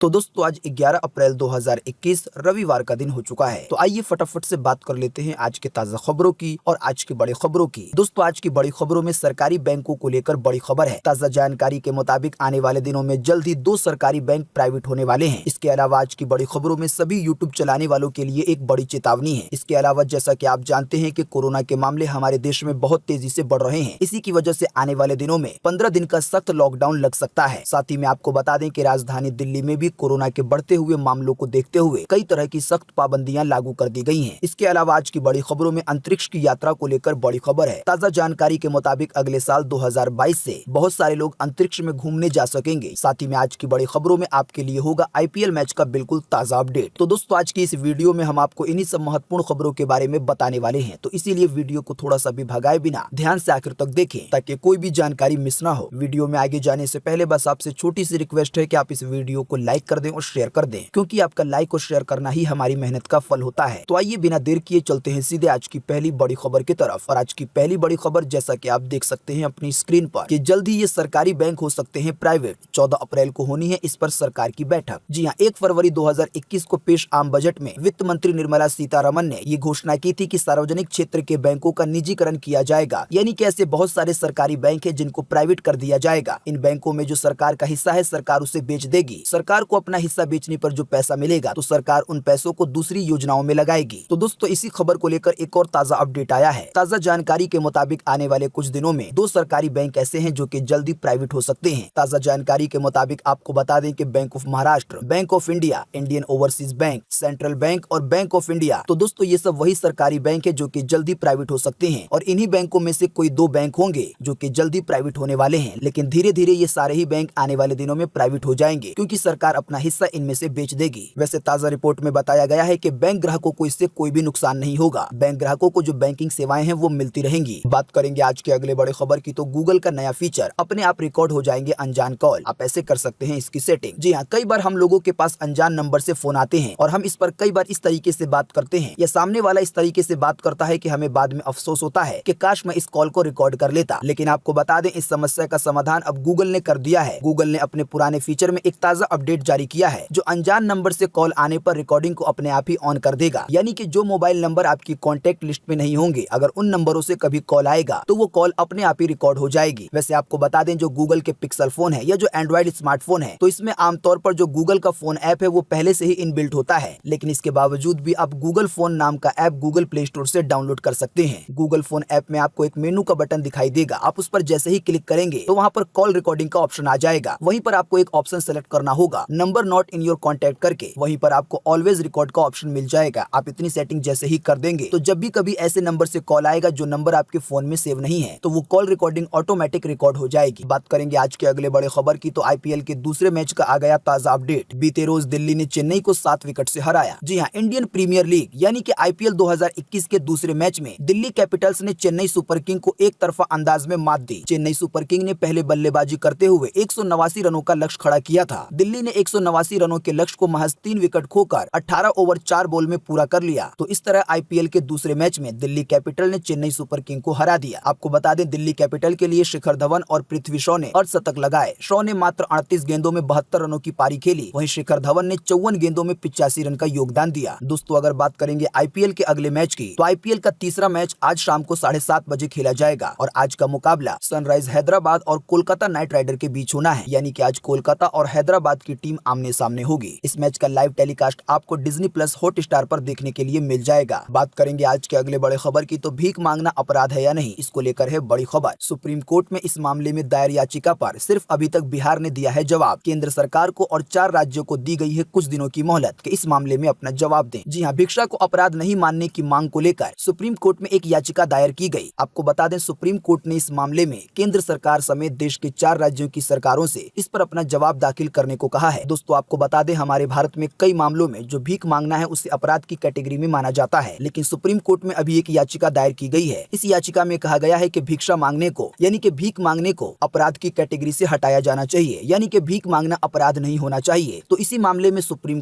तो दोस्तों आज 11 अप्रैल 2021 रविवार का दिन हो चुका है। तो आइए फटाफट से बात कर लेते हैं आज के ताजा खबरों की और आज की बड़ी खबरों की। दोस्तों आज की बड़ी खबरों में सरकारी बैंकों को लेकर बड़ी खबर है। ताजा जानकारी के मुताबिक आने वाले दिनों में जल्द ही 2 सरकारी बैंक प्राइवेट होने वाले हैं। इसके अलावा आज की बड़ी खबरों में सभी यूट्यूब चलाने वालों के लिए एक बड़ी चेतावनी है। इसके अलावा जैसा कि आप जानते हैं कि कोरोना के मामले हमारे देश में बहुत तेजी से बढ़ रहे हैं। इसी की वजह से आने वाले दिनों में 15 दिन का सख्त लॉकडाउन लग सकता है। साथ ही में आपको बता दें कि राजधानी दिल्ली में भी कोरोना के बढ़ते हुए मामलों को देखते हुए कई तरह की सख्त पाबंदियां लागू कर दी गई हैं। इसके अलावा आज की बड़ी खबरों में अंतरिक्ष की यात्रा को लेकर बड़ी खबर है। ताजा जानकारी के मुताबिक अगले साल 2022 से बहुत सारे लोग अंतरिक्ष में घूमने जा सकेंगे। साथ ही में आज की बड़ी खबरों में आपके लिए होगा आईपीएल मैच का बिल्कुल ताजा अपडेट। तो दोस्तों आज की इस वीडियो में हम आपको इन्हीं सब महत्वपूर्ण खबरों के बारे में बताने वाले हैं। तो इसीलिए वीडियो को थोड़ा सा भी भगाए बिना ध्यान से आखिर तक देखें ताकि कोई भी जानकारी मिस ना हो। वीडियो में आगे जाने से पहले बस आपसे छोटी सी रिक्वेस्ट है कि आप इस वीडियो को लाइक कर दें और शेयर कर दें, क्योंकि आपका लाइक और शेयर करना ही हमारी मेहनत का फल होता है। तो आइए बिना देर किए चलते हैं सीधे आज की पहली बड़ी खबर की तरफ। और आज की पहली बड़ी खबर जैसा कि आप देख सकते हैं अपनी स्क्रीन पर कि जल्द ही ये सरकारी बैंक हो सकते हैं प्राइवेट। 14 अप्रैल को होनी है इस पर सरकार की बैठक। जी हाँ, 1 फरवरी 2021 को पेश आम बजट में वित्त मंत्री निर्मला सीतारमण ने ये घोषणा की थी कि सार्वजनिक क्षेत्र के बैंकों का निजीकरण किया जाएगा। यानी कि ऐसे बहुत सारे सरकारी बैंक है जिनको प्राइवेट कर दिया जाएगा। इन बैंकों में जो सरकार का हिस्सा है सरकार उसे बेच देगी। सरकार को अपना हिस्सा बेचने पर जो पैसा मिलेगा तो सरकार उन पैसों को दूसरी योजनाओं में लगाएगी। तो दोस्तों इसी खबर को लेकर एक और ताजा अपडेट आया है। ताजा जानकारी के मुताबिक आने वाले कुछ दिनों में 2 सरकारी बैंक ऐसे हैं जो कि जल्दी प्राइवेट हो सकते हैं। ताजा जानकारी के मुताबिक आपको बता दें कि bank of Maharashtra, bank of India, Indian overseas bank, central bank और बैंक ऑफ इंडिया। तो दोस्तों ये सब वही सरकारी बैंक है जो कि जल्दी प्राइवेट हो सकते हैं और इन्हीं बैंकों में से कोई 2 बैंक होंगे जो कि जल्दी प्राइवेट होने वाले हैं। लेकिन धीरे धीरे ये सारे ही बैंक आने वाले दिनों में प्राइवेट हो जाएंगे क्योंकि सरकार अपना हिस्सा इनमें से बेच देगी। वैसे ताजा रिपोर्ट में बताया गया है कि बैंक ग्राहकों को इससे कोई भी नुकसान नहीं होगा। बैंक ग्राहकों को जो बैंकिंग सेवाएं हैं वो मिलती रहेंगी। बात करेंगे आज के अगले बड़े खबर की तो गूगल का नया फीचर अपने आप रिकॉर्ड हो जाएंगे अनजान कॉल। आप ऐसे कर सकते हैं इसकी सेटिंग। जी हाँ, कई बार हम लोगों के पास अनजान नंबर से फोन आते हैं और हम इस पर कई बार इस तरीके से बात करते हैं या सामने वाला इस तरीके से बात करता है कि हमें बाद में अफसोस होता है कि काश मैं इस कॉल को रिकॉर्ड कर लेता। लेकिन आपको बता दें इस समस्या का समाधान अब गूगल ने कर दिया है। गूगल ने अपने पुराने फीचर में एक ताजा अपडेट जारी किया है जो अनजान नंबर से कॉल आने पर रिकॉर्डिंग को अपने आप ही ऑन कर देगा। यानी कि जो मोबाइल नंबर आपकी कॉन्टैक्ट लिस्ट में नहीं होंगे, अगर उन नंबरों से कभी कॉल आएगा तो वो कॉल अपने आप ही रिकॉर्ड हो जाएगी। वैसे आपको बता दें जो गूगल के पिक्सल फोन है या जो एंड्रॉइड स्मार्टफोन है तो इसमें आमतौर पर जो गूगल का फोन ऐप है वो पहले से ही इनबिल्ट होता है। लेकिन इसके बावजूद भी आप गूगल फोन नाम का ऐप गूगल प्ले स्टोर से डाउनलोड कर सकते हैं। गूगल फोन ऐप में आपको एक मेनू का बटन दिखाई देगा। आप उस पर जैसे ही क्लिक करेंगे तो वहाँ पर कॉल रिकॉर्डिंग का ऑप्शन आ जाएगा। वहीं पर आपको एक ऑप्शन सेलेक्ट करना होगा number not in your contact करके। वहीं पर आपको ऑलवेज रिकॉर्ड का ऑप्शन मिल जाएगा। आप इतनी सेटिंग जैसे ही कर देंगे तो जब भी कभी ऐसे नंबर से कॉल आएगा जो नंबर आपके फोन में सेव नहीं है तो वो कॉल रिकॉर्डिंग ऑटोमेटिक रिकॉर्ड हो जाएगी। बात करेंगे आज के अगले बड़े खबर की तो आईपीएल के दूसरे मैच का आ गया ताजा अपडेट। बीते रोज दिल्ली ने चेन्नई को 7 विकेट से हराया। जी हाँ, इंडियन प्रीमियर लीग यानी कि आईपीएल 2021 के दूसरे मैच में दिल्ली कैपिटल्स ने चेन्नई सुपर किंग को एक तरफा अंदाज में मात दी। चेन्नई सुपर किंग ने पहले बल्लेबाजी करते हुए 189 रनों का लक्ष्य खड़ा किया था। दिल्ली ने 189 रनों के लक्ष्य को महज 3 विकेट खोकर 18 ओवर 4 बॉल में पूरा कर लिया। तो इस तरह आईपीएल के दूसरे मैच में दिल्ली कैपिटल ने चेन्नई सुपर किंग को हरा दिया। आपको बता दें दिल्ली कैपिटल के लिए शिखर धवन और पृथ्वी शॉ ने अर्धशतक लगाए। शॉ ने मात्र 38 गेंदों में 72 रनों की पारी खेली। वहीं शिखर धवन ने 54 गेंदों में 85 रन का योगदान दिया। दोस्तों अगर बात करेंगे आईपीएल के अगले मैच की तो आईपीएल का तीसरा मैच आज शाम को 7:30 बजे खेला जाएगा और आज का मुकाबला सनराइज हैदराबाद और कोलकाता नाइट राइडर के बीच होना है। यानी कि आज कोलकाता और हैदराबाद की टीम आमने सामने होगी। इस मैच का लाइव टेलीकास्ट आपको डिज्नी प्लस हॉटस्टार पर देखने के लिए मिल जाएगा। बात करेंगे आज के अगले बड़े खबर की तो भीख मांगना अपराध है या नहीं, इसको लेकर है बड़ी खबर। सुप्रीम कोर्ट में इस मामले में दायर याचिका पर सिर्फ अभी तक बिहार ने दिया है जवाब। केंद्र सरकार को और 4 राज्यों को दी गई है कुछ दिनों की मोहलत कि इस मामले में अपना जवाब दें। जी हाँ, भिक्षा को अपराध नहीं मानने की मांग को लेकर सुप्रीम कोर्ट में एक याचिका दायर की गई। आपको बता दें सुप्रीम कोर्ट ने इस मामले में केंद्र सरकार समेत देश के 4 राज्यों की सरकारों से इस पर अपना जवाब दाखिल करने को कहा है। दोस्तों आपको बता दें हमारे भारत में कई मामलों में जो भीख मांगना है उसे अपराध की कैटेगरी में माना जाता है। लेकिन सुप्रीम कोर्ट में अभी एक याचिका दायर की गई है। इस याचिका में कहा गया है कि भिक्षा मांगने को यानी कि भीख मांगने को अपराध की कैटेगरी से हटाया जाना चाहिए। यानी कि भीख मांगना अपराध नहीं होना चाहिए। तो इसी मामले में सुप्रीम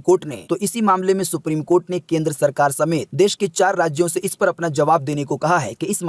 कोर्ट ने केंद्र सरकार समेत देश के 4 राज्यों से इस पर अपना जवाब देने को कहा है कि इस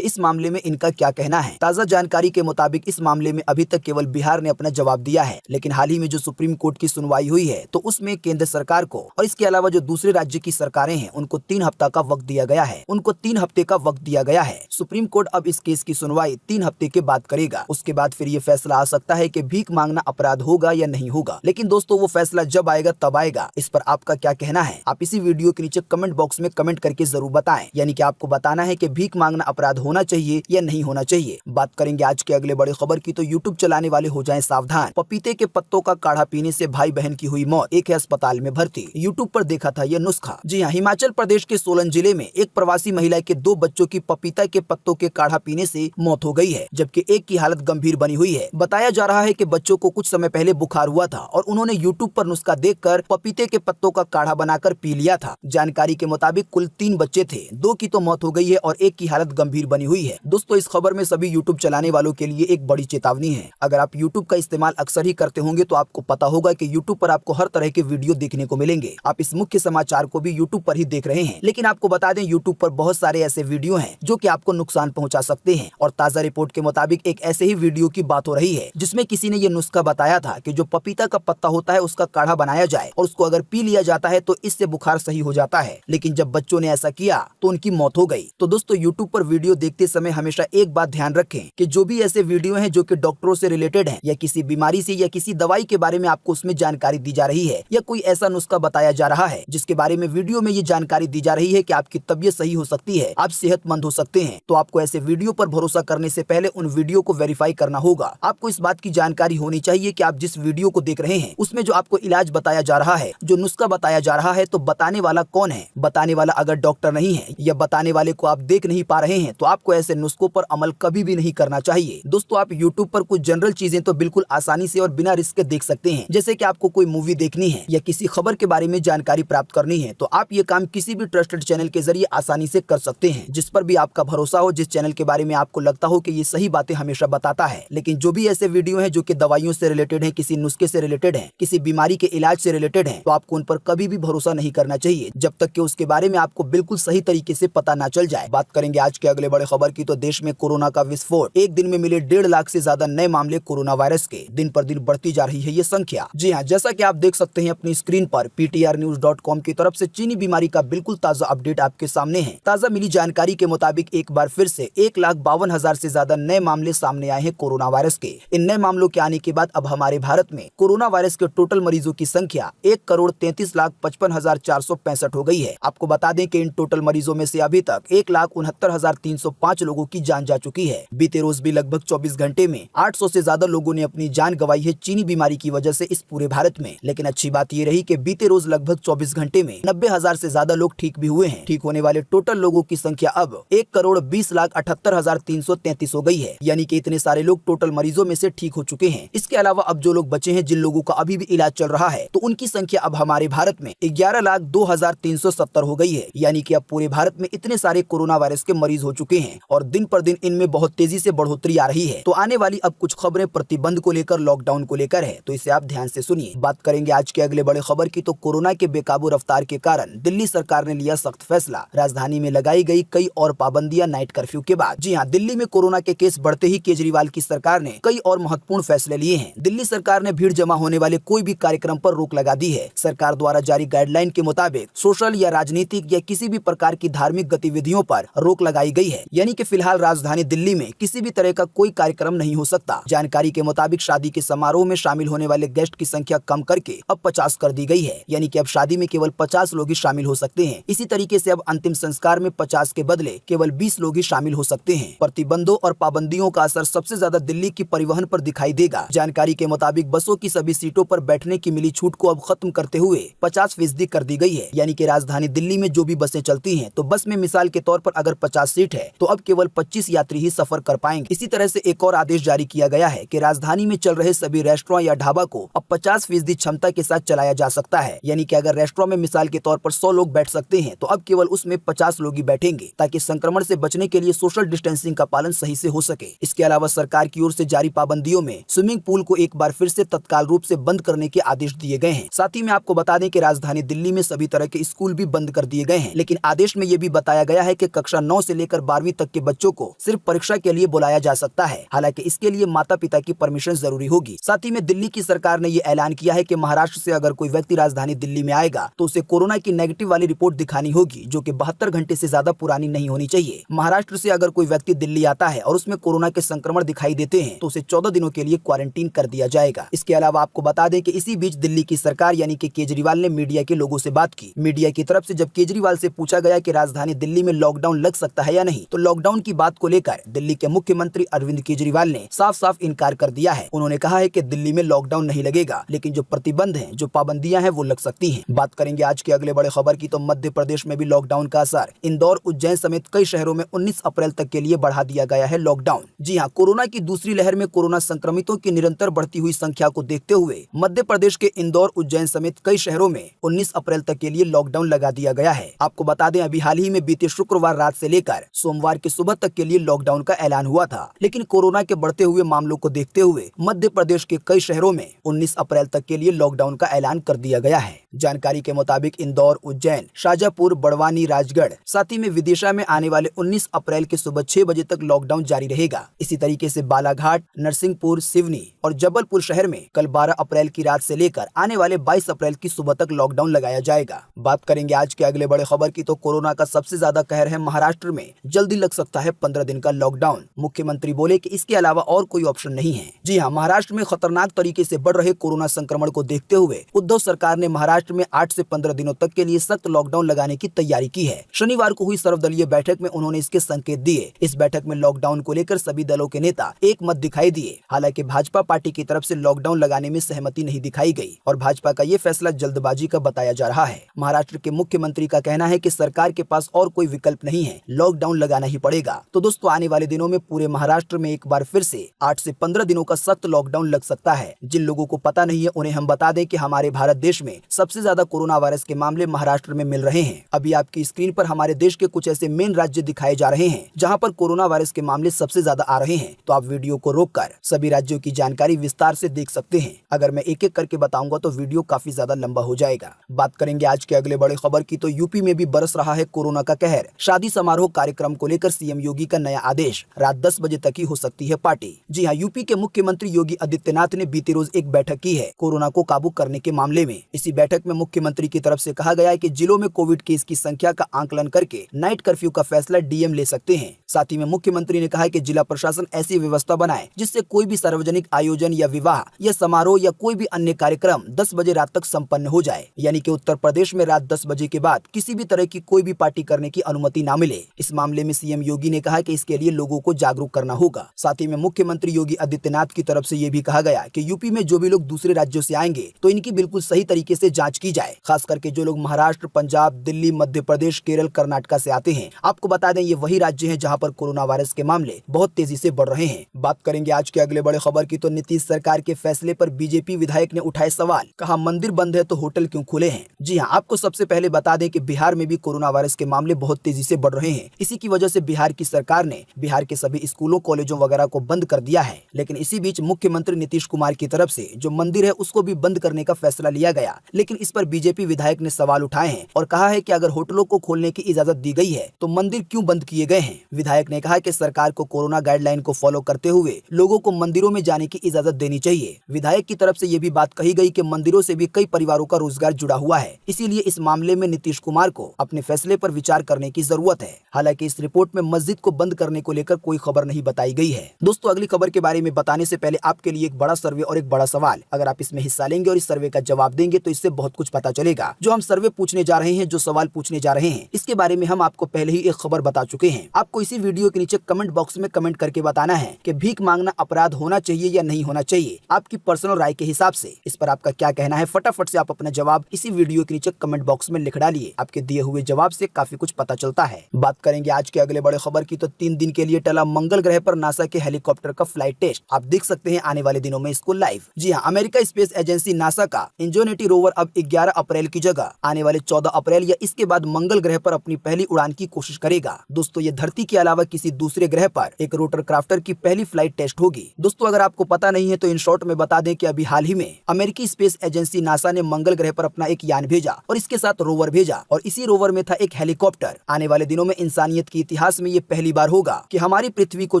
मामले में इनका क्या कहना है। ताजा जानकारी के मुताबिक इस मामले में अभी तक केवल बिहार ने अपना जवाब दिया है। लेकिन हाल ही में जो सुप्रीम कोर्ट की सुनवाई हुई है तो उसमें केंद्र सरकार को और इसके अलावा जो दूसरे राज्य की सरकारें हैं उनको 3 हफ्ता का वक्त दिया गया है। उनको 3 हफ्ते का वक्त दिया गया है। सुप्रीम कोर्ट अब इस केस की सुनवाई 3 हफ्ते के बाद करेगा। उसके बाद फिर ये फैसला आ सकता है कि भीख मांगना अपराध होगा या नहीं होगा। लेकिन दोस्तों वो फैसला जब आएगा तब आएगा। इस पर आपका क्या कहना है? आप इसी वीडियो के नीचे कमेंट बॉक्स में कमेंट करके जरूर बताएं। यानी कि आपको बताना है कि भीख मांगना अपराध होना चाहिए या नहीं होना चाहिए। बात करेंगे आज के अगले बड़े खबर की, तो यूट्यूब चलाने वाले हो जाएं सावधान। पपीते के पत्तों का काढ़ा पीने से भाई बहन की हुई मौत, एक है अस्पताल में भर्ती। यूट्यूब पर देखा था यह नुस्खा। जी हाँ, हिमाचल प्रदेश के सोलन जिले में एक प्रवासी महिला के 2 बच्चों की पपीता के पत्तों के काढ़ा पीने से मौत हो गई है, जबकि एक की हालत गंभीर बनी हुई है। बताया जा रहा है कि बच्चों को कुछ समय पहले बुखार हुआ था और उन्होंने यूट्यूब पर नुस्खा देखकर पपीते के पत्तों का काढ़ा बनाकर पी लिया था। जानकारी के मुताबिक कुल 3 बच्चे थे, 2 की तो मौत हो गई है और एक की हालत गंभीर बनी हुई है। दोस्तों, इस खबर में सभी यूट्यूब चलाने वालों के लिए एक बड़ी चेतावनी है। अगर आप यूट्यूब का इस्तेमाल अक्सर ही करते होंगे तो आपको पता होगा कि यूट्यूब पर आपको हर तरह के वीडियो देखने को मिलेंगे। आप इस मुख्य समाचार को भी यूट्यूब पर ही देख रहे हैं, लेकिन आपको बता दें यूट्यूब पर बहुत सारे ऐसे वीडियो हैं जो कि आपको नुकसान पहुंचा सकते हैं। और ताजा रिपोर्ट के मुताबिक एक ऐसे ही वीडियो की बात हो रही है जिसमें किसी ने ये नुस्खा बताया था कि जो पपीता का पत्ता होता है उसका काढ़ा बनाया जाए और उसको अगर पी लिया जाता है तो इससे बुखार सही हो जाता है। लेकिन जब बच्चों ने ऐसा किया तो उनकी मौत हो गई। तो दोस्तों, यूट्यूब पर वीडियो देखते समय हमेशा एक बात ध्यान रखें कि जो भी ऐसे वीडियो हैं जो कि डॉक्टरों से रिलेटेड हैं या किसी बीमारी से या किसी दवाई के बारे में आपको उसमें जानकारी दी जा रही है या कोई ऐसा नुस्खा बताया जा रहा है जिसके बारे में वीडियो में ये जानकारी दी जा रही है कि आपकी तबीयत सही हो सकती है, आप सेहतमंद हो सकते हैं, तो आपको ऐसे वीडियो पर भरोसा करने से पहले उन वीडियो को वेरीफाई करना होगा। आपको इस बात की जानकारी होनी चाहिए कि आप जिस वीडियो को देख रहे हैं उसमें जो आपको इलाज बताया जा रहा है, जो नुस्खा बताया जा रहा है, तो बताने वाला कौन है। बताने वाला अगर डॉक्टर नहीं है या बताने वाले को आप देख नहीं पा रहे हैं तो आपको ऐसे नुस्खों पर अमल कभी भी नहीं करना चाहिए। दोस्तों, आप यूट्यूब पर कुछ जनरल चीजें तो बिल्कुल आसानी से और बिना रिस्क के देख सकते हैं। जैसे कि आपको कोई मूवी देखनी है या किसी खबर के बारे में जानकारी प्राप्त करनी है तो आप ये काम किसी भी ट्रस्टेड चैनल के जरिए आसानी से कर सकते हैं, जिस पर भी आपका भरोसा हो, जिस चैनल के बारे में आपको लगता हो कि ये सही बातें हमेशा बताता है। लेकिन जो भी ऐसे वीडियो हैं जो कि दवाइयों से रिलेटेड हैं, किसी नुस्खे से रिलेटेड हैं, किसी बीमारी के इलाज से रिलेटेड हैं, तो आपको उन पर कभी भी भरोसा नहीं करना चाहिए जब तक कि उसके बारे में आपको बिल्कुल सही तरीके से पता ना चल जाए। बात करेंगे आज के अगले बड़े खबर की, तो देश में कोरोना का विस्फोट। एक दिन में मिले 1.5 लाख से ज्यादा नए मामले कोरोना वायरस के। दिन पर दिन बढ़ती जा रही है ये संख्या। जी हाँ, जैसा कि आप देख सकते हैं अपनी स्क्रीन पर, PTRnews.com की तरफ से चीनी बीमारी का बिल्कुल ताजा अपडेट आपके सामने है। ताजा मिली जानकारी के मुताबिक एक बार फिर से 1,52,000 से ज्यादा नए मामले सामने आए हैं कोरोना वायरस के। इन नए मामलों के आने के बाद अब हमारे भारत में कोरोना वायरस के टोटल मरीजों की संख्या 1,33,55,465 हो गई है। आपको बता दें कि इन टोटल मरीजों में से अभी तक 1,69,305 लोगों की जान जा चुकी है। बीते रोज भी लगभग 24 घंटे में 800 से ज्यादा लोगों ने अपनी जान गंवाई है चीनी बीमारी की वजह से इस पूरे भारत में। लेकिन अच्छी बात ये रही कि बीते रोज लगभग 24 घंटे में 90,000 से ज्यादा लोग ठीक भी हुए हैं। ठीक होने वाले टोटल लोगों की संख्या अब 1,20,78,333 हो गई है। यानी कि इतने सारे लोग टोटल मरीजों में से ठीक हो चुके हैं। इसके अलावा अब जो लोग बचे हैं, जिन लोगों का अभी भी इलाज चल रहा है, तो उनकी संख्या अब हमारे भारत में 11,02,370 हो गई है। यानी कि अब पूरे भारत में इतने सारे कोरोना वायरस के मरीज हो चुके हैं और दिन पर दिन इनमें बहुत तेजी से बढ़ोतरी आ रही है। तो आने वाली अब कुछ खबरें प्रतिबंध को लेकर, लॉकडाउन को लेकर है, तो इसे आप ध्यान से सुनिए। बात करेंगे आज के अगले बड़े खबर की, तो कोरोना के बेकाबू रफ्तार के कारण दिल्ली सरकार ने लिया सख्त फैसला। राजधानी में लगाई गई कई और पाबंदियां नाइट कर्फ्यू के बाद। जी हाँ, दिल्ली में कोरोना के केस बढ़ते ही केजरीवाल की सरकार ने कई और महत्वपूर्ण फैसले लिए हैं। दिल्ली सरकार ने भीड़ जमा होने वाले कोई भी कार्यक्रम पर रोक लगा दी है। सरकार द्वारा जारी गाइडलाइन के मुताबिक सोशल या राजनीतिक या किसी भी प्रकार की धार्मिक गतिविधियों पर रोक लगाई गई है। यानी कि फिलहाल राजधानी दिल्ली में किसी भी तरह का कोई कार्यक्रम नहीं हो सकता। जानकारी के मुताबिक शादी के समारोह में शामिल होने वाले गेस्ट की संख्या कम करके अब 50 कर दी गई है। यानी कि अब शादी में केवल 50 लोग ही शामिल हो सकते हैं। इसी तरीके से अब अंतिम संस्कार में 50 के बदले केवल 20 लोग ही शामिल हो सकते हैं। प्रतिबंधों और पाबंदियों का असर सबसे ज्यादा दिल्ली की परिवहन पर दिखाई देगा। जानकारी के मुताबिक बसों की सभी सीटों पर बैठने की मिली छूट को अब खत्म करते हुए 50% कर दी गई है। यानी कि राजधानी दिल्ली में जो भी बसें चलती हैं, तो बस में मिसाल के तौर पर अगर 50 सीट है तो अब केवल 25 यात्री ही सफर कर पाएंगे। इसी तरह से एक और आदेश जारी किया गया है कि राजधानी में चल रहे सभी रेस्टोरेंट या ढाबा को अब 50% क्षमता के साथ चलाया जा सकता है। यानी कि अगर रेस्टोरेंट में मिसाल के तौर पर 100 लोग बैठ सकते हैं तो अब केवल उसमें 50 लोग ही बैठेंगे, ताकि संक्रमण से बचने के लिए सोशल डिस्टेंसिंग का पालन सही से हो सके। इसके अलावा सरकार की ओर से जारी पाबंदियों में स्विमिंग पूल को एक बार फिर से तत्काल रूप से बंद करने के आदेश दिए गए हैं। साथ ही में आपको बता दें कि राजधानी दिल्ली में सभी तरह के स्कूल भी बंद कर दिए गए हैं। लेकिन आदेश में ये भी बताया गया है कि कक्षा 9 से लेकर 12वीं तक के बच्चों को सिर्फ परीक्षा के लिए बुलाया जा सकता है। हालांकि इसके लिए माता पिता की परमिशन जरूरी होगी। साथ ही में दिल्ली की सरकार ने ये ऐलान किया है कि महाराष्ट्र से अगर कोई व्यक्ति राजधानी दिल्ली में आएगा तो उसे कोरोना की नेगेटिव वाली रिपोर्ट दिखानी होगी, जो कि 72 घंटे से ज्यादा पुरानी नहीं होनी चाहिए। महाराष्ट्र से अगर कोई व्यक्ति दिल्ली आता है और उसमें कोरोना के संक्रमण दिखाई देते हैं तो उसे 14 दिनों के लिए क्वारंटीन कर दिया जाएगा। इसके अलावा आपको बता दें कि इसी बीच दिल्ली की सरकार यानी कि केजरीवाल ने मीडिया के लोगों से बात की। मीडिया की तरफ से जब केजरीवाल से पूछा गया कि राजधानी दिल्ली में लॉकडाउन लग सकता है या नहीं, तो लॉकडाउन की बात को लेकर दिल्ली के मुख्यमंत्री अरविंद केजरीवाल ने साफ साफ इनकार कर दिया है। उन्होंने कहा है कि दिल्ली में लॉकडाउन नहीं लगेगा, लेकिन जो प्रतिबंध हैं, जो पाबंदियां हैं, वो लग सकती हैं। बात करेंगे आज के अगले बड़े खबर की, तो मध्य प्रदेश में भी लॉकडाउन का असर। इंदौर, उज्जैन समेत कई शहरों में 19 अप्रैल तक के लिए बढ़ा दिया गया है लॉकडाउन। जी हाँ, कोरोना की दूसरी लहर में कोरोना संक्रमितों की निरंतर बढ़ती हुई संख्या को देखते हुए मध्य प्रदेश के इंदौर, उज्जैन समेत कई शहरों में 19 अप्रैल तक के लिए लॉकडाउन लगा दिया गया है। आपको बता दें, अभी हाल ही में बीते शुक्रवार रात से लेकर सोमवार की सुबह तक के लिए लॉकडाउन का ऐलान हुआ था, लेकिन कोरोना के बढ़ते हुए मामलों को देखते हुए मध्य प्रदेश के कई शहरों में 19 अप्रैल तक के लिए लॉकडाउन का ऐलान कर दिया गया है। जानकारी के मुताबिक इंदौर, उज्जैन, शाजापुर, बड़वानी, राजगढ़, साथ ही में विदिशा में आने वाले 19 अप्रैल की सुबह 6 बजे तक लॉकडाउन जारी रहेगा। इसी तरीके से बालाघाट, नरसिंहपुर, सिवनी और जबलपुर शहर में कल 12 अप्रैल की रात से लेकर आने वाले 22 अप्रैल की सुबह तक लॉकडाउन लगाया जाएगा। बात करेंगे आज के अगले बड़े खबर की, तो कोरोना का सबसे ज्यादा कहर है महाराष्ट्र में। जल्दी लग सकता है 15 दिन का लॉकडाउन। मुख्यमंत्री बोले कि इसके अलावा और कोई ऑप्शन नहीं है। जी हाँ, महाराष्ट्र में खतरनाक तरीके से बढ़ रहे कोरोना संक्रमण को देखते हुए उद्धव सरकार ने महाराष्ट्र में 8 से 15 दिनों तक के लिए सख्त लॉकडाउन लगाने की तैयारी की है। शनिवार को हुई सर्वदलीय बैठक में उन्होंने इसके संकेत दिए। इस बैठक में लॉकडाउन को लेकर सभी दलों के नेता एक मत दिखाई दिए। हालांकि भाजपा पार्टी की तरफ से लॉकडाउन लगाने में सहमति नहीं दिखाई गई और भाजपा का ये फैसला जल्दबाजी का बताया जा रहा है। महाराष्ट्र के मुख्यमंत्री का कहना है कि सरकार के पास और कोई विकल्प नहीं है, लॉकडाउन लगाना ही पड़ेगा। तो दोस्तों, आने वाले दिनों में पूरे महाराष्ट्र में एक बार फिर से 8 से 15 दिनों का सख्त लॉकडाउन लग सकता है। जिन लोगों को पता नहीं है उन्हें हम बता दें कि हमारे भारत देश में सबसे ज्यादा कोरोना वायरस के मामले महाराष्ट्र में मिल रहे हैं। अभी आपकी स्क्रीन पर हमारे देश के कुछ ऐसे मेन राज्य दिखाए जा रहे हैं जहां पर कोरोना वायरस के मामले सबसे ज्यादा आ रहे हैं। तो आप वीडियो को रोककर सभी राज्यों की जानकारी विस्तार से देख सकते हैं। अगर मैं एक एक करके बताऊंगा तो वीडियो काफी ज्यादा लंबा हो जाएगा। बात करेंगे आज के अगले बड़े खबर की, तो यूपी में भी बरस रहा है कोरोना का कहर। शादी समारोह कार्यक्रम को लेकर सीएम योगी का नया आदेश, रात 10 बजे तक ही हो सकती है पार्टी। जी हाँ, यूपी के मुख्यमंत्री योगी आदित्यनाथ ने बीते रोज एक बैठक की है कोरोना को काबू करने के मामले में। इसी बैठक में मुख्यमंत्री की तरफ से कहा गया है कि जिलों में कोविड केस की संख्या का आंकलन करके नाइट कर्फ्यू का फैसला डीएम ले सकते हैं। साथ ही में मुख्यमंत्री ने कहा है कि जिला प्रशासन ऐसी व्यवस्था बनाए जिससे कोई भी सार्वजनिक आयोजन या विवाह या समारोह या कोई भी अन्य कार्यक्रम 10 बजे रात तक संपन्न हो जाए। यानी कि उत्तर प्रदेश में रात 10 बजे के बाद किसी भी तरह की कोई भी पार्टी करने की अनुमति न मिले। इस मामले में सीएम योगी ने कहा कि इसके लिए लोगों को जागरूक करना होगा। साथ ही में मुख्यमंत्री योगी आदित्यनाथ की तरफ से ये भी कहा गया कि यूपी में जो भी लोग दूसरे राज्यों से आएंगे तो इनकी बिल्कुल सही तरीके से जांच की जाए। खास करके जो लोग महाराष्ट्र, पंजाब, दिल्ली, मध्य प्रदेश, केरल, कर्नाटक से आते हैं। आपको बता दें ये वही राज्य हैं जहां पर कोरोना वायरस के मामले बहुत तेजी से बढ़ रहे हैं। बात करेंगे आज के अगले बड़े खबर की, तो नीतीश सरकार के फैसले पर बीजेपी विधायक ने उठाए सवाल। कहा मंदिर बंद है तो होटल क्यों खुले हैं। जी हाँ, आपको सबसे पहले बता दें कि बिहार में भी कोरोना वायरस के मामले बहुत तेजी से बढ़ रहे हैं। इसी की वजह से बिहार की सरकार ने बिहार के सभी स्कूलों, कॉलेजों वगैरह को बंद कर दिया है। लेकिन इसी बीच मुख्यमंत्री नीतीश कुमार की तरफ से जो मंदिर है उसको भी बंद करने का फैसला लिया गया। लेकिन इस पर बीजेपी विधायक ने सवाल उठाए हैं और कहा है कि अगर होटलों को खोलने की इजाजत दी गई है तो मंदिर क्यों बंद किए गए हैं। विधायक ने कहा कि सरकार को कोरोना गाइडलाइन को फॉलो करते हुए लोगों को मंदिरों में जाने की इजाजत देनी चाहिए। विधायक की तरफ से ये भी बात कही गई कि मंदिरों से भी कई परिवारों का रोजगार जुड़ा हुआ है, इसीलिए इस मामले में नीतीश कुमार को अपने फैसले पर विचार करने की जरूरत है। हालांकि इस रिपोर्ट में मस्जिद को बंद करने को लेकर कोई खबर नहीं बताई गई है। दोस्तों, अगली खबर के बारे में बताने से पहले आपके लिए एक बड़ा सर्वे और एक बड़ा सवाल। अगर आप इसमें हिस्सा लेंगे और इस सर्वे का जवाब देंगे तो इससे बहुत कुछ पता चलेगा। जो हम सर्वे पूछने जा रहे हैं, जो सवाल पूछने जा रहे हैं, इसके बारे में हम आपको पहले ही एक खबर बता चुके हैं। आपको इसी वीडियो के नीचे कमेंट बॉक्स में कमेंट करके बताना है कि भीख मांगना अपराध होना चाहिए या नहीं होना चाहिए, आपकी पर्सनल राय के हिसाब से। इस पर आपका क्या कहना है, फटाफट से आप अपना जवाब इसी वीडियो के नीचे कमेंट बॉक्स में लिख डालिए। आपके दिए हुए जवाब से काफी कुछ पता चलता है। बात करेंगे आज के अगले बड़े खबर की, तो 3 दिन के लिए टला मंगल ग्रह पर नासा के हेलीकॉप्टर का फ्लाइट टेस्ट। आप देख सकते हैं आने वाले दिनों में इसको लाइव। जी हाँ, अमेरिका स्पेस एजेंसी नासा का इंजोनिटी रोवर अब अब 11 अप्रैल की जगह आने वाले 14 अप्रैल या इसके बाद मंगल ग्रह पर अपनी पहली उड़ान की कोशिश करेगा। दोस्तों ये धरती के अलावा किसी दूसरे ग्रह पर एक रोटर क्राफ्टर की पहली फ्लाइट टेस्ट होगी। दोस्तों अगर आपको पता नहीं है तो इन शॉर्ट में बता दें कि अभी हाल ही में अमेरिकी स्पेस एजेंसी नासा ने मंगल ग्रह पर अपना एक यान भेजा और इसके साथ रोवर भेजा और इसी रोवर में था एक हेलीकॉप्टर। आने वाले दिनों में इंसानियत के इतिहास में ये पहली बार होगा कि हमारी पृथ्वी को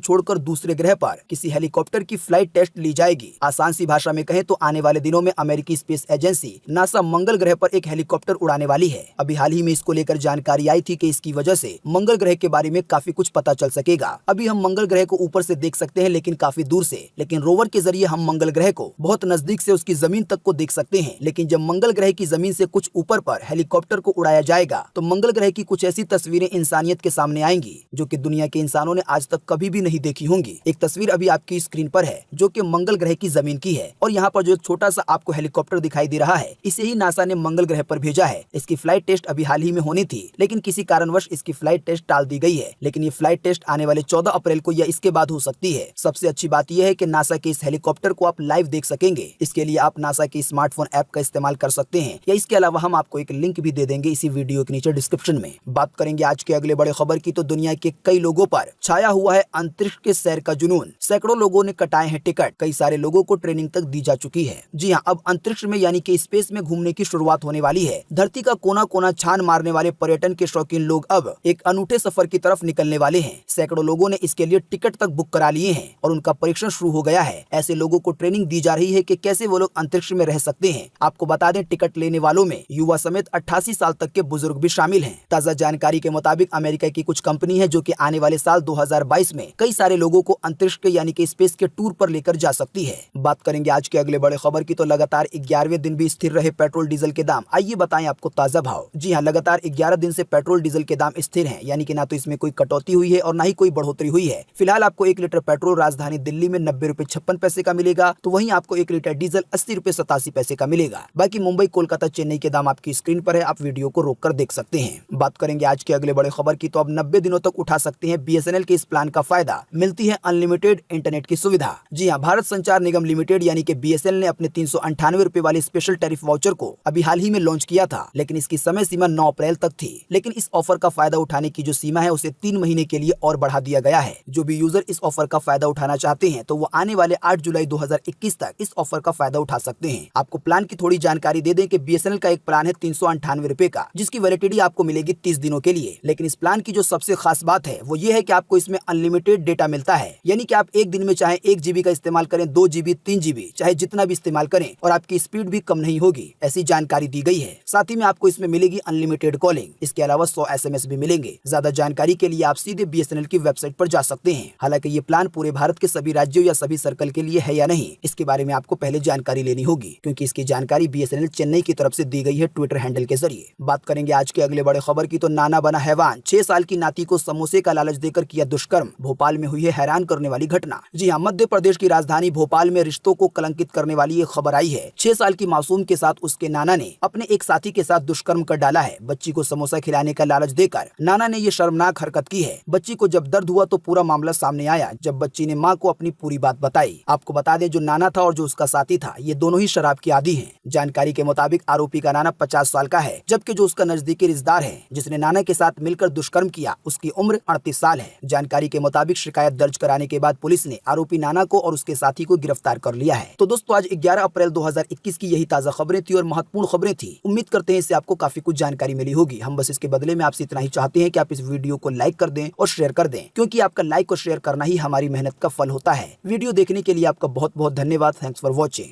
छोड़कर दूसरे ग्रह पर किसी हेलीकॉप्टर की फ्लाइट टेस्ट ली जाएगी। आसान सी भाषा में कहें तो आने वाले दिनों में अमेरिकी स्पेस एजेंसी नासा मंगल ग्रह पर एक हेलीकॉप्टर उड़ाने वाली है। अभी हाल ही में इसको लेकर जानकारी आई थी कि इसकी वजह से मंगल ग्रह के बारे में काफी कुछ पता चल सकेगा। अभी हम मंगल ग्रह को ऊपर से देख सकते हैं लेकिन काफी दूर से, लेकिन रोवर के जरिए हम मंगल ग्रह को बहुत नजदीक से उसकी जमीन तक को देख सकते हैं। लेकिन जब मंगल ग्रह की जमीन से कुछ ऊपर पर हेलीकॉप्टर को उड़ाया जाएगा तो मंगल ग्रह की कुछ ऐसी तस्वीरें इंसानियत के सामने आएंगी जो कि दुनिया के इंसानों ने आज तक कभी भी नहीं देखी होंगी। एक तस्वीर अभी आपकी स्क्रीन पर है जो कि मंगल ग्रह की जमीन की है और यहाँ पर जो एक छोटा सा आपको हेलीकॉप्टर दिखाई दे रहा है इसे ही नासा ने मंगल ग्रह पर भेजा है। इसकी फ्लाइट टेस्ट अभी हाल ही में होनी थी लेकिन किसी कारणवश इसकी फ्लाइट टेस्ट टाल दी गई है। लेकिन ये फ्लाइट टेस्ट आने वाले 14 अप्रैल को या इसके बाद हो सकती है। सबसे अच्छी बात यह है कि नासा के इस हेलीकॉप्टर को आप लाइव देख सकेंगे। इसके लिए आप नासा के स्मार्टफोन ऐप का इस्तेमाल कर सकते हैं या इसके अलावा हम आपको एक लिंक भी दे देंगे इसी वीडियो के नीचे डिस्क्रिप्शन में। बात करेंगे आज के अगले बड़े खबर की तो दुनिया के कई लोगों पर छाया हुआ है अंतरिक्ष के सैर का जुनून। सैकड़ों लोगों ने कटाए हैं टिकट। कई सारे लोगों को ट्रेनिंग तक दी जा चुकी है। जी हाँ, अब अंतरिक्ष में यानी कि स्पेस में घूमने की शुरुआत होने वाली है। धरती का कोना कोना छान मारने वाले पर्यटन के शौकीन लोग अब एक अनूठे सफर की तरफ निकलने वाले हैं। सैकड़ों लोगों ने इसके लिए टिकट तक बुक करा लिए हैं और उनका परीक्षण शुरू हो गया है। ऐसे लोगों को ट्रेनिंग दी जा रही है कि कैसे वो लोग अंतरिक्ष में रह सकते हैं। आपको बता दें टिकट लेने वालों में युवा समेत 88 साल तक के बुजुर्ग भी शामिल हैं। ताजा जानकारी के मुताबिक अमेरिका की कुछ कंपनी है जो कि आने वाले साल 2022 में कई सारे लोगों को अंतरिक्ष के यानी कि स्पेस के टूर पर लेकर जा सकती है। बात करेंगे आज के अगले बड़े खबर की तो लगातार 11वें दिन भी स्थिर रहे पेट्रोल डीजल के दाम। आइए बताएं आपको ताजा भाव। जी हाँ, लगातार 11 दिन से पेट्रोल डीजल के दाम स्थिर हैं, यानी कि ना तो इसमें कोई कटौती हुई है और ना ही कोई बढ़ोतरी हुई है। फिलहाल आपको 1 लीटर पेट्रोल राजधानी दिल्ली में 90 रुपए 56 पैसे का मिलेगा तो वहीं आपको 1 लीटर डीजल 80 रुपए 87 पैसे का मिलेगा। बाकी मुंबई, कोलकाता, चेन्नई के दाम आपकी स्क्रीन पर है, आप वीडियो को रोक कर देख सकते हैं। बात करेंगे आज के अगले बड़े खबर की तो अब 90 दिनों तक उठा सकते हैं BSNL के इस प्लान का फायदा। मिलती है अनलिमिटेड इंटरनेट की सुविधा। जी हाँ, भारत संचार निगम लिमिटेड यानी कि BSNL ने अपने 398 रुपए वाले स्पेशल टैरिफ वाउचर को अभी हाल ही में लॉन्च किया था, लेकिन इसकी समय सीमा 9 अप्रैल तक थी। लेकिन इस ऑफर का फायदा उठाने की जो सीमा है उसे 3 महीने के लिए और बढ़ा दिया गया है। जो भी यूजर इस ऑफर का फायदा उठाना चाहते हैं तो वो आने वाले 8 जुलाई 2021 तक इस ऑफर का फायदा उठा सकते हैं। आपको प्लान की थोड़ी जानकारी दे दें कि BSNL का एक प्लान है 398 रुपए का, जिसकी वैलिडिटी आपको मिलेगी 30 दिनों के लिए। लेकिन इस प्लान की जो सबसे खास बात है वो ये है कि आपको इसमें अनलिमिटेड डेटा मिलता है, यानी कि आप एक दिन में चाहे 1 GB का इस्तेमाल करें, 2 GB, 3 GB, चाहे जितना भी इस्तेमाल करें और आपकी स्पीड भी कम नहीं होगी, ऐसी जानकारी दी गई है। साथ ही में आपको इसमें मिलेगी अनलिमिटेड कॉलिंग, इसके अलावा 100 SMS भी मिलेंगे। ज्यादा जानकारी के लिए आप सीधे BSNL की वेबसाइट पर जा सकते हैं। हालांकि ये प्लान पूरे भारत के सभी राज्यों या सभी सर्कल के लिए है या नहीं, इसके बारे में आपको पहले जानकारी लेनी होगी, क्योंकि इसकी जानकारी BSNL चेन्नई की तरफ से दी गई है ट्विटर हैंडल के जरिए। बात करेंगे आज के अगले बड़े खबर की तो नाना बना हैवान। 6 साल की नाती को समोसे का लालच देकर किया दुष्कर्म। भोपाल में हुई है हैरान करने वाली घटना। जी हाँ, मध्य प्रदेश की राजधानी भोपाल में रिश्तों को कलंकित करने वाली ये खबर आई है। 6 साल की मासूम के साथ उसके नाना ने अपने एक साथी के साथ दुष्कर्म कर डाला है। बच्ची को समोसा खिलाने का लालच देकर नाना ने ये शर्मनाक हरकत की है। बच्ची को जब दर्द हुआ तो पूरा मामला सामने आया जब बच्ची ने मां को अपनी पूरी बात बताई। आपको बता दें जो नाना था और जो उसका साथी था ये दोनों ही शराब के आदी हैं। जानकारी के मुताबिक आरोपी का नाना 50 साल का है, जबकि जो उसका नजदीकी रिश्तेदार है जिसने नाना के साथ मिलकर दुष्कर्म किया उसकी उम्र 38 साल है। जानकारी के मुताबिक शिकायत दर्ज कराने के बाद पुलिस ने आरोपी नाना को और उसके साथी को गिरफ्तार कर लिया है। तो दोस्तों आज 11 अप्रैल 2021 की यही ताजा खबरें थी और महत्वपूर्ण खबरें थी। उम्मीद करते हैं इससे आपको काफी कुछ जानकारी मिली होगी। हम बस इसके बदले में आपसे इतना ही चाहते हैं कि आप इस वीडियो को लाइक कर दें और शेयर कर दें, क्योंकि आपका लाइक और शेयर करना ही हमारी मेहनत का फल होता है। वीडियो देखने के लिए आपका बहुत बहुत धन्यवाद। Thanks for watching.